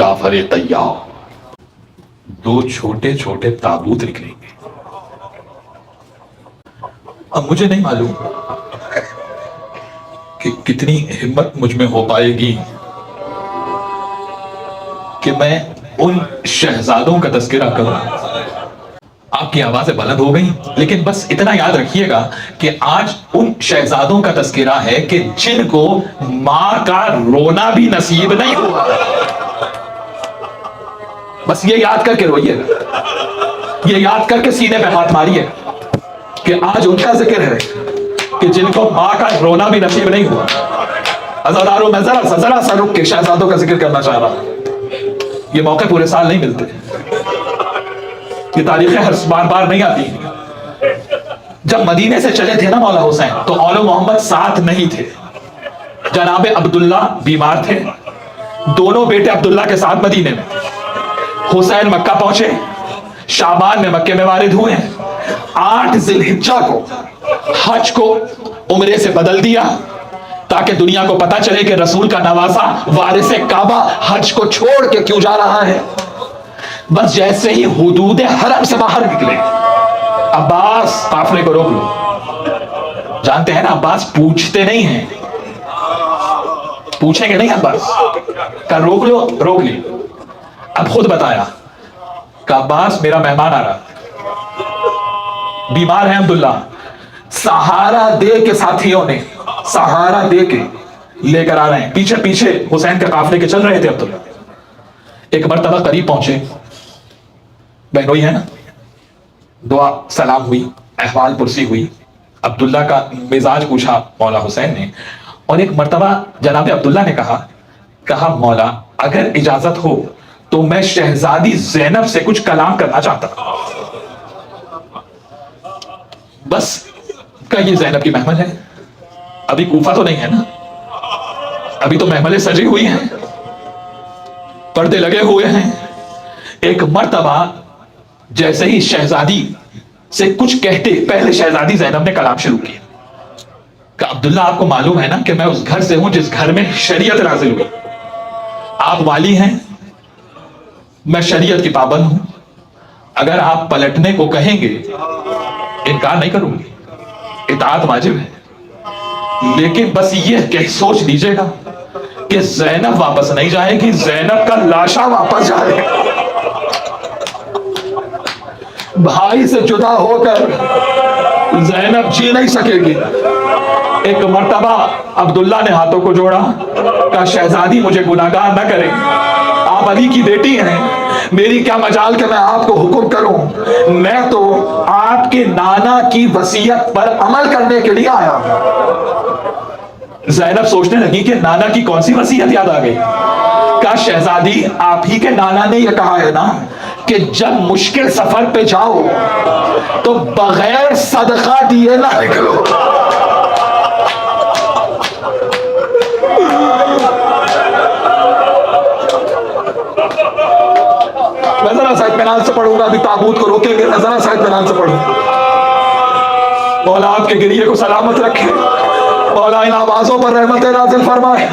जाफर तैयार, दो छोटे छोटे ताबूत निकलेंगे। अब मुझे नहीं मालूम कि कितनी हिम्मत मुझ में हो पाएगी कि मैं उन शहजादों का तस्करा करूं। आपकी आवाजें बुलंद हो गई, लेकिन बस इतना याद रखिएगा कि आज उन शहजादों का तस्करा है कि जिनको मां का रोना भी नसीब नहीं हुआ। बस ये याद करके रोइएगा, ये याद करके सीने पे हाथ मारिए कि आज उनका जिक्र है कि जिनको मां का रोना भी नसीब नहीं हुआ। अज़ादारों में जरा सा रुक के शहजादों का जिक्र करना चाह रहा। ये मौके पूरे साल नहीं मिलते, ये तारीखें हर बार नहीं आती। जब मदीने से चले थे ना मौला हुसैन, तो औलो मोहम्मद साथ नहीं थे। जनाब अब्दुल्ला बीमार थे, दोनों बेटे अब्दुल्ला के साथ मदीने में। हुसैन मक्का पहुंचे, शाबान में मक्के में वारिद हुए। 8 जिलहिज्जा को हज को उम्रे से बदल दिया ताकि दुनिया को पता चले कि रसूल का नवासा वारिस काबा हज को छोड़ के क्यों जा रहा है। बस जैसे ही हुदूद हरम से बाहर निकले, अब्बास काफले को रोक लो। जानते हैं ना, अब्बास पूछते नहीं हैं, पूछेंगे नहीं अब्बास का, रोक लो, रोक ली। अब खुद बताया कि अब्बास मेरा मेहमान आ रहा, बीमार है अब्दुल्ला। सहारा दे के साथियों ने सहारा दे के लेकर आ रहे हैं, पीछे पीछे हुसैन के काफले के चल रहे थे अब्दुल्ला। एक मर्तबा करीब पहुंचे, बहनोई है ना, दुआ सलाम हुई, अहवाल पुरसी हुई, अब्दुल्ला का मिजाज पूछा मौला हुसैन ने। और एक मर्तबा जनाब अब्दुल्ला ने कहा मौला अगर इजाजत हो तो मैं शहजादी ज़ैनब से कुछ कलाम करना चाहता। बस क्या ये ज़ैनब की महमल है? अभी कूफा तो नहीं है ना, अभी तो महमलें सजी हुई हैं, पर्दे लगे हुए हैं। एक मर्तबा जैसे ही शहजादी से कुछ कहते पहले शहजादी ज़ैनब ने कलाम शुरू किया कि अब्दुल्ला आपको मालूम है ना कि मैं उस घर से हूं जिस घर में शरीयत नाजिल हुई। आप वाली हैं, मैं शरीयत की पाबंद हूं। अगर आप पलटने को कहेंगे इनकार नहीं करूंगी, इताअत वाजिब है। लेकिन बस ये कह सोच लीजिएगा कि ज़ैनब वापस नहीं जाएगी, ज़ैनब का लाशा वापस जाएगा। भाई से जुदा होकर ज़ैनब जी नहीं सकेगी। एक मर्तबा अब्दुल्ला ने हाथों को जोड़ा, कहा शहजादी मुझे गुनाहगार न करें, आप अली की बेटी हैं, मेरी क्या मजाल कि मैं आपको हुक्म करूं। मैं तो आपके नाना की वसीयत पर अमल करने के लिए आया। ज़ैनब सोचने लगी कि नाना की कौन सी वसीयत याद आ गई। कहा शहजादी आप ही के नाना ने यह कहा है ना कि जब मुश्किल सफर पे जाओ तो बगैर सदका दिए ना निकलो। मैं जरा सा इत्मीनान से पढ़ूंगा, अभी ताबूत को रोकेंगे, मैं जरा सा इत्मीनान से पढ़ूंगा। मौला आपके गिरिए को सलामत रखे, मौला इन आवाजों पर रहमत नाज़िल फरमाए।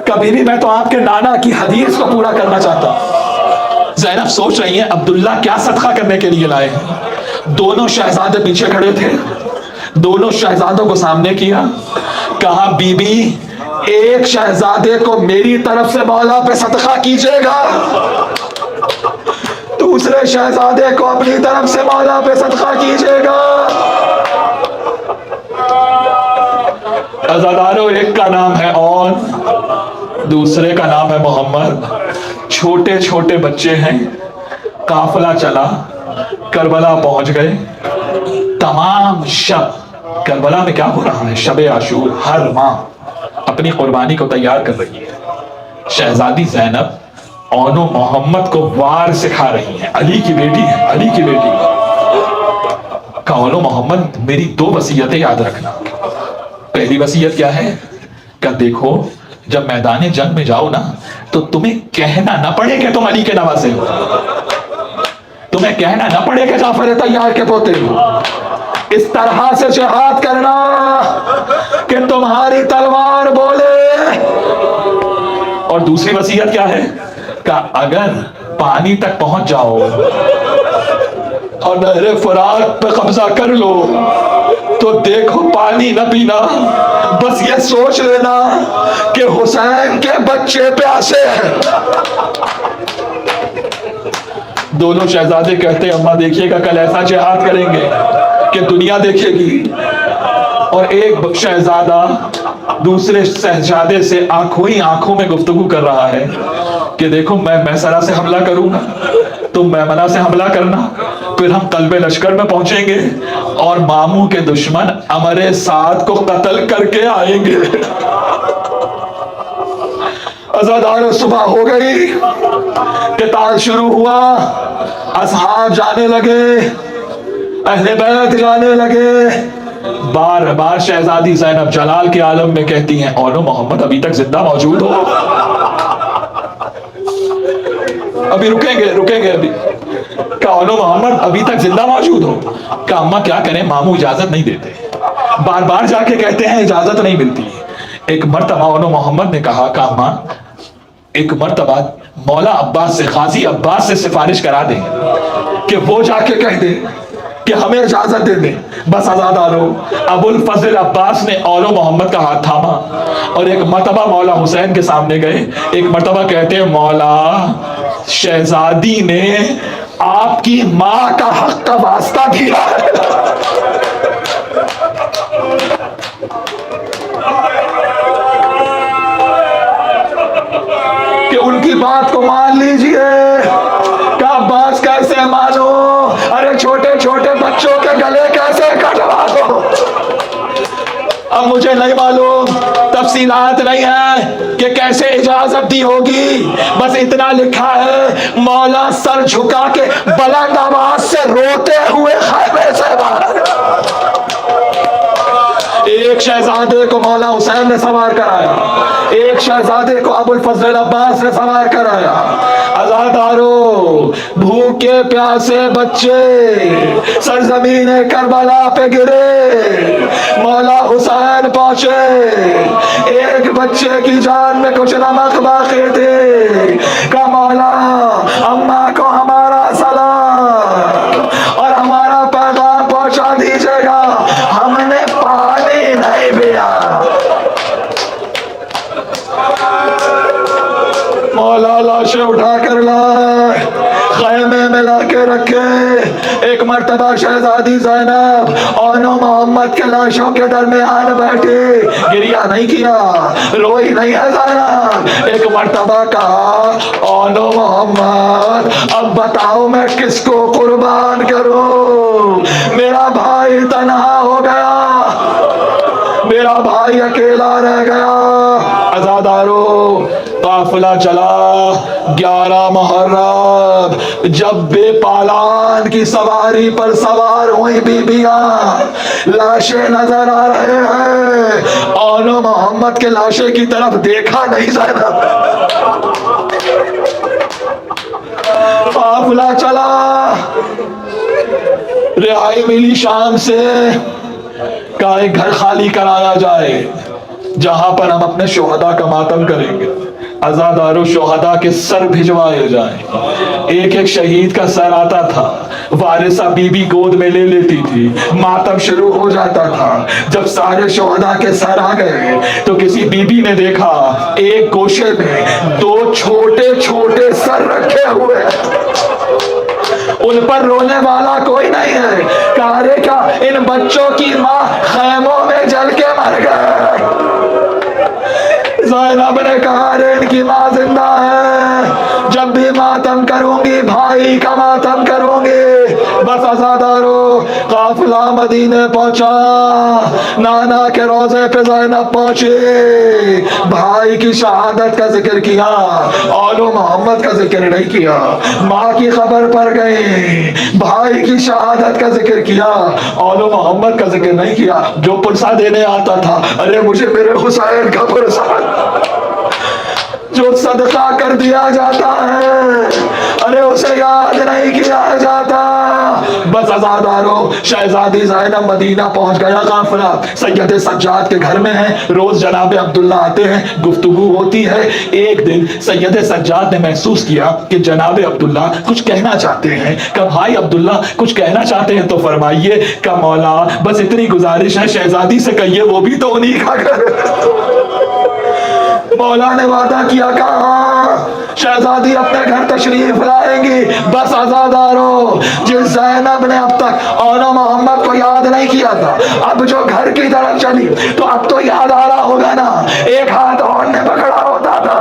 कभी भी मैं तो आपके नाना की हदीस को पूरा करना चाहता। ज़ैनब सोच रही है अब्दुल्ला क्या सदका करने के लिए लाए हैं। दोनों शहजादे पीछे खड़े थे, दोनों शहजादों को सामने किया, कहा बीबी एक शहजादे को मेरी तरफ से मौला पे सदका कीजिएगा, दूसरे शहजादे को अपनी तरफ से मौला पे सदका कीजिएगा। अज़ादारों एक का नाम है और दूसरे का नाम है मोहम्मद। छोटे छोटे बच्चे हैं। काफिला चला, करबला पहुंच गए। तमाम शब करबला में क्या हो रहा है, शब आशूर, हर माँ अपनी कुर्बानी को तैयार कर रही है। शहजादी ज़ैनब औनो मोहम्मद को वार सिखा रही है। अली की बेटी है, अली की बेटी। कौनो मोहम्मद मेरी 2 वसीयतें याद रखना। पहली वसीयत क्या है? क्या देखो जब मैदान जंग में जाओ ना तो तुम्हें कहना ना पड़े कि तुम अली के नवासे हो, तुम्हें कहना ना पड़े कि जाफर तैयार के पोते हो। इस तरह से जिहाद करना कि तुम्हारी तलवार बोले। और दूसरी वसीयत क्या है? का अगर पानी तक पहुंच जाओ और नहरे फुरात पे कब्जा कर लो तो देखो पानी न पीना, बस ये सोच लेना कि हुसैन के बच्चे प्यासे हैं। दोनों शहजादे कहते हैं अम्मा देखिएगा कल ऐसा जिहाद करेंगे कि दुनिया देखेगी। और एक शहजादा दूसरे शहजादे से आंखों ही आंखों में गुफ्तगू कर रहा है कि देखो मैं मैसरा से हमला करूंगा, तुम मैमना से हमला करना, फिर हम कल्बे लश्कर में पहुंचेंगे और मामू के दुश्मन अमरे साथ को कत्ल करके आएंगे। अज़ादार सुबह हो गई, किताल शुरू हुआ, असहाब जाने लगे, अहले बैत जाने लगे। बार बार शहजादी ज़ैनब जलाल के आलम में कहती हैं औनो मोहम्मद अभी तक जिंदा मौजूद हो, अभी रुकेंगे अभी। क्या औनो मोहम्मद अभी तक जिंदा मौजूद हो? क्या अम्मा क्या करें, मामू इजाजत नहीं देते, बार बार जाके कहते हैं इजाजत नहीं मिलती। एक मर्तबा औनो मोहम्मद ने कहा कि अम्मा एक मर्तबा मौला अब्बास से, गाजी अब्बास से सिफारिश करा दें कि वो जाके कह दे कि हमें इजाजत दे दें, बस आजाद आ लो। अबुल फजल अब्बास ने औलो मोहम्मद का हाथ थामा और एक मर्तबा मौला हुसैन के सामने गए। एक मर्तबा कहते हैं मौला शहजादी ने आपकी मां का हक का वास्ता दिया है, कि उनकी बात को मान लीजिए। क्या अब्बास कैसे मानो? अरे छोटे छोटे बच्चों के गले कैसे कटवा दो? अब मुझे नहीं मालूम, तफसीलात नहीं है कि कैसे इजाजत दी होगी, बस इतना लिखा है मौला सर झुका के बुलंद आवाज से रोते हुए खैमे से बाहर। एक शहजादे को मौला हुसैन ने सवार कराया, एक शहजादे को अबुल फजल अब्बास ने सवार कराया। अज़ादारो भूखे प्यासे बच्चे सरजमीन करबला पे गिरे, मौला हुसैन पहुंचे। एक बच्चे की जान में कुछ नमक बाकी थे, का मौला अम्मा को हमारा सलाम और हमारा पैगाम पहुंचा दीजिएगा, हमने पानी नहीं पिया। मौला लाशें उठा कर लाए, खैमे में ला के रखे। एक मर्तबा शहजादी ज़ैनब औनो मोहम्मद के लाशों के दरमियान बैठी, गिरिया नहीं किया, रोई नहीं है ज़ैनब। एक मर्तबा कहा औनो मोहम्मद अब बताओ मैं किसको कुर्बान करूं? मेरा भाई तन्हा हो गया, मेरा भाई अकेला रह गया। अज़ादारो काफिला चला 11 मुहर्रम, जब बेपालान की सवारी पर सवार हुई बीबियां, लाशें नजर आ रहे हैं। औनो मोहम्मद के लाशे की तरफ देखा नहीं ज़ैनब। काफिला चला, रिहाई मिली शाम से, का एक घर खाली कराया जाए जहां पर हम अपने शोहदा का मातम करेंगे। अज़ादारो शोहदा के सर भिजवाए जाएं। एक एक शहीद का सर आता था, वारिसा बीबी गोद में ले लेती थी, मातम शुरू हो जाता था। जब सारे शोहदा के सर आ गए तो किसी बीबी ने देखा एक गोशे में 2 छोटे छोटे सर रखे हुए, उन पर रोने वाला कोई नहीं है। कारे का इन बच्चों की माँ खैमों में जल के मर गए। ज़ैनब ने कहा इनकी माँ जिंदा है, जब भी मातम करूंगी भाई का मातम करूंगी। बस अज़ादारो काफिला मदीने पहुंचा, नाना के रोजे पे ज़ैनब पहुंची, भाई की शहादत का जिक्र किया, औलो मोहम्मद का जिक्र नहीं किया। माँ की खबर पड़ गई, भाई की शहादत का जिक्र किया, औलो मोहम्मद का जिक्र नहीं किया। जो पुरसा देने आता था, अरे मुझे मेरे हुसैन का पुरसा, जो सदका कर दिया जाता है, अरे उसे याद नहीं किया जाता। बस आजादारों, शहजादी ज़ैनब मदीना पहुंच गया काफिला सैयद सज्जाद के घर में है। रोज जनाब अब्दुल्ला आते हैं, गुफ्तगू होती है। एक दिन सैयद सज्जाद ने महसूस किया कि जनाब अब्दुल्ला कुछ कहना चाहते हैं। कब भाई अब्दुल्ला कुछ कहना चाहते हैं तो फरमाइए। का मौला बस इतनी गुजारिश है, शहजादी से कहिए वो भी तो उन्हीं का घर। मौला ने वादा किया, कहा शहजादी अपने घर तशरीफ लाएंगी। बस आजादारों, जिस ज़ैनब ने अब तक औला मोहम्मद को याद नहीं किया था, अब जो घर की तरफ चली तो अब तो याद आ रहा होगा ना। एक हाथ और ने पकड़ा होता था,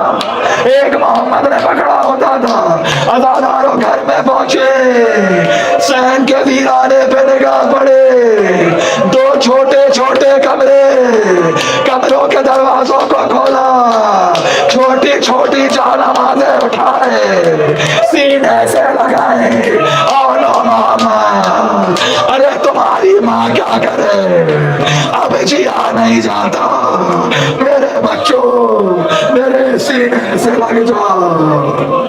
एक मोहम्मद ने पकड़ा होता था। आजादारों घर में पहुंचे, सहन के वीराने पे निगाह पड़े। दो छोटे छोटे कमरे, कमरों के दरवाजों को खोला, छोटी छोटी जानमाज़ें उठाए, सीने से लगाए। औलो मोहम्मद, अरे तुम्हारी माँ क्या करे, अब जिया नहीं जाता। मेरे बच्चों, मेरे सीने से लग जाओ।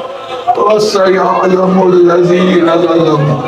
तो सयालमुल लज़ीना ज़लमू।